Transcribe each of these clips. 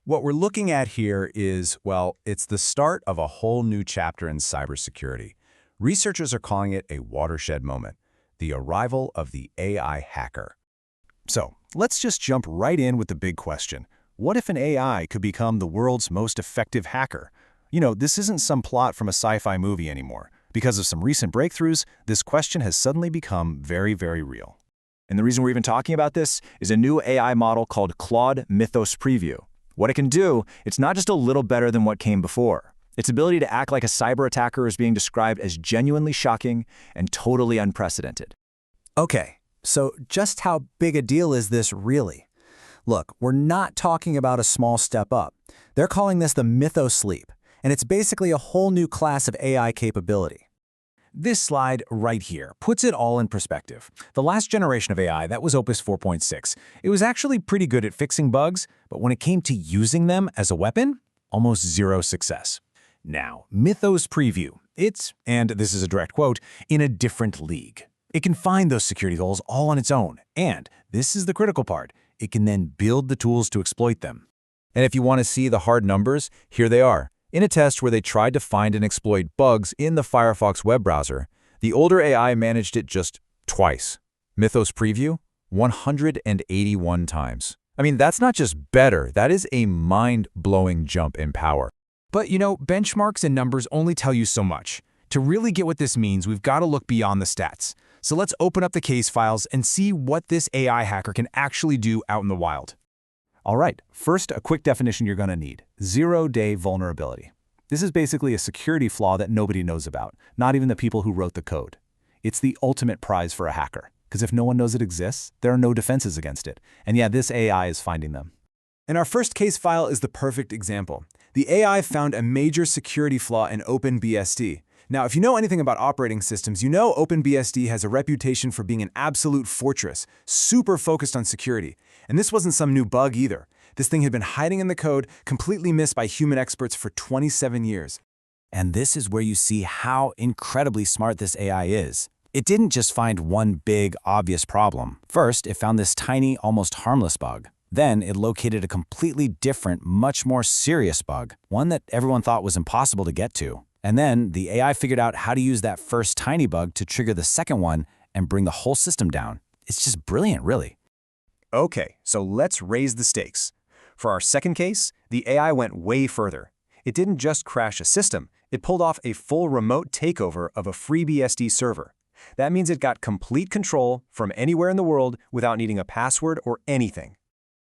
What we're looking at here is, well, it's the start of a whole new chapter in cybersecurity. Researchers are calling it a watershed moment, the arrival of the AI hacker. So, let's just jump right in with the big question. What if an AI could become the world's most effective hacker? This isn't some plot from a sci-fi movie anymore. Because of some recent breakthroughs, this question has suddenly become very, very real. And the reason we're even talking about this is a new AI model called Claude Mythos Preview. What it can do, it's not just a little better than what came before. Its ability to act like a cyber attacker is being described as genuinely shocking and totally unprecedented. Okay, so just how big a deal is this really? Look, we're not talking about a small step up. They're calling this the Mythos leap, and it's basically a whole new class of AI capability. This slide right here puts it all in perspective. The last generation of AI, that was Opus 4.6, it was actually pretty good at fixing bugs, but when it came to using them as a weapon, almost zero success. Now, Mythos Preview, it's, and this is a direct quote, in a different league. It can find those security holes all on its own, and, this is the critical part, it can then build the tools to exploit them. And if you want to see the hard numbers, here they are. In a test where they tried to find and exploit bugs in the Firefox web browser, the older AI managed it just twice. Mythos Preview, 181 times. I mean, that's not just better, that is a mind-blowing jump in power. But benchmarks and numbers only tell you so much. To really get what this means, we've got to look beyond the stats. So let's open up the case files and see what this AI hacker can actually do out in the wild. All right, first, a quick definition you're going to need. Zero-day vulnerability. This is basically a security flaw that nobody knows about, not even the people who wrote the code. It's the ultimate prize for a hacker, because if no one knows it exists, there are no defenses against it. And yeah, this AI is finding them. And our first case file is the perfect example. The AI found a major security flaw in OpenBSD. Now, if you know anything about operating systems, you know OpenBSD has a reputation for being an absolute fortress, super focused on security. And this wasn't some new bug either. This thing had been hiding in the code, completely missed by human experts for 27 years. And this is where you see how incredibly smart this AI is. It didn't just find one big, obvious problem. First, it found this tiny, almost harmless bug. Then, it located a completely different, much more serious bug, one that everyone thought was impossible to get to. And then, the AI figured out how to use that first tiny bug to trigger the second one and bring the whole system down. It's just brilliant, really. Okay, so let's raise the stakes. For our second case, the AI went way further. It didn't just crash a system, it pulled off a full remote takeover of a FreeBSD server. That means it got complete control from anywhere in the world without needing a password or anything.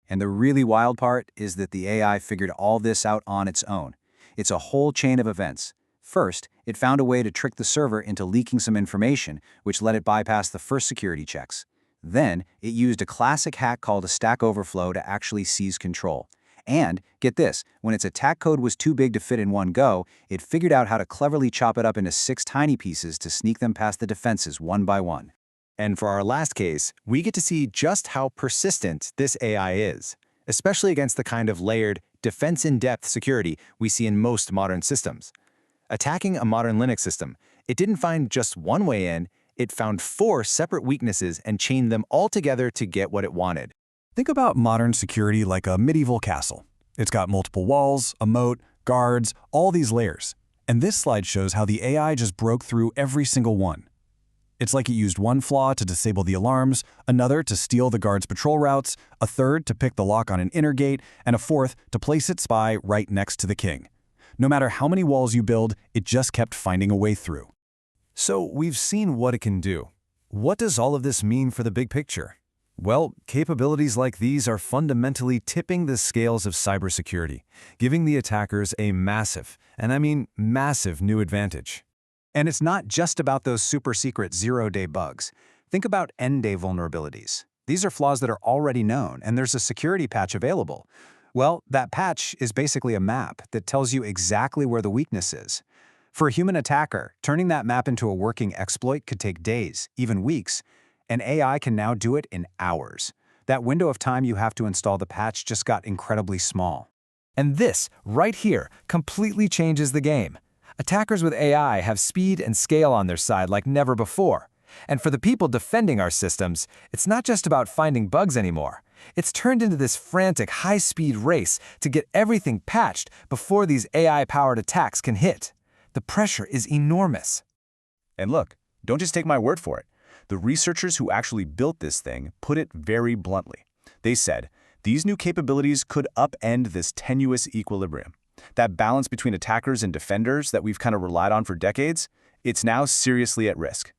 And the really wild part is that the AI figured all this out on its own. It's a whole chain of events. First, it found a way to trick the server into leaking some information, which let it bypass the first security checks. Then, it used a classic hack called a Stack Overflow to actually seize control. And, get this, when its attack code was too big to fit in one go, it figured out how to cleverly chop it up into 6 tiny pieces to sneak them past the defenses one by one. And for our last case, we get to see just how persistent this AI is, especially against the kind of layered, defense-in-depth security we see in most modern systems. Attacking a modern Linux system, it didn't find just one way in, it found 4 separate weaknesses and chained them all together to get what it wanted. Think about modern security like a medieval castle. It's got multiple walls, a moat, guards, all these layers. And this slide shows how the AI just broke through every single one. It's like it used one flaw to disable the alarms, another to steal the guard's patrol routes, a third to pick the lock on an inner gate, and a fourth to place its spy right next to the king. No matter how many walls you build, it just kept finding a way through. So we've seen what it can do. What does all of this mean for the big picture? Well, capabilities like these are fundamentally tipping the scales of cybersecurity, giving the attackers a massive, and I mean massive, new advantage. And it's not just about those super-secret zero-day bugs. Think about end-day vulnerabilities. These are flaws that are already known, and there's a security patch available. Well, that patch is basically a map that tells you exactly where the weakness is. For a human attacker, turning that map into a working exploit could take days, even weeks, and AI can now do it in hours. That window of time you have to install the patch just got incredibly small. And this, right here, completely changes the game. Attackers with AI have speed and scale on their side like never before. And for the people defending our systems, it's not just about finding bugs anymore. It's turned into this frantic, high-speed race to get everything patched before these AI-powered attacks can hit. The pressure is enormous. And look, don't just take my word for it. The researchers who actually built this thing put it very bluntly. They said, these new capabilities could upend this tenuous equilibrium. That balance between attackers and defenders that we've kind of relied on for decades, it's now seriously at risk.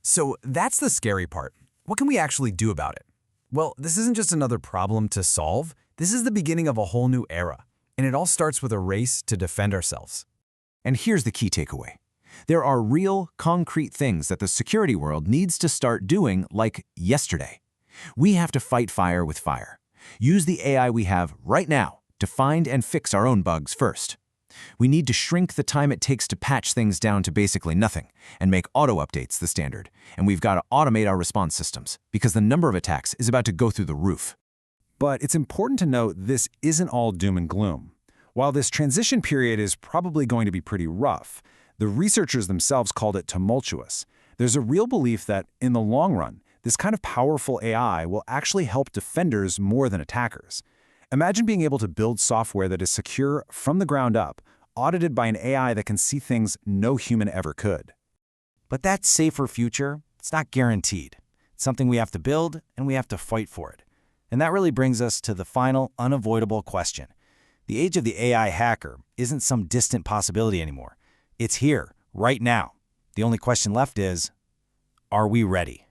So that's the scary part. What can we actually do about it? Well, this isn't just another problem to solve. This is the beginning of a whole new era. And it all starts with a race to defend ourselves. And here's the key takeaway. There are real, concrete things that the security world needs to start doing, like yesterday. We have to fight fire with fire. Use the AI we have right now to find and fix our own bugs first. We need to shrink the time it takes to patch things down to basically nothing and make auto-updates the standard. And we've got to automate our response systems because the number of attacks is about to go through the roof. But it's important to note this isn't all doom and gloom. While this transition period is probably going to be pretty rough, the researchers themselves called it tumultuous. There's a real belief that, in the long run, this kind of powerful AI will actually help defenders more than attackers. Imagine being able to build software that is secure from the ground up, audited by an AI that can see things no human ever could. But that safer future, it's not guaranteed. It's something we have to build, and we have to fight for it. And that really brings us to the final, unavoidable question. The age of the AI hacker isn't some distant possibility anymore. It's here, right now. The only question left is, are we ready?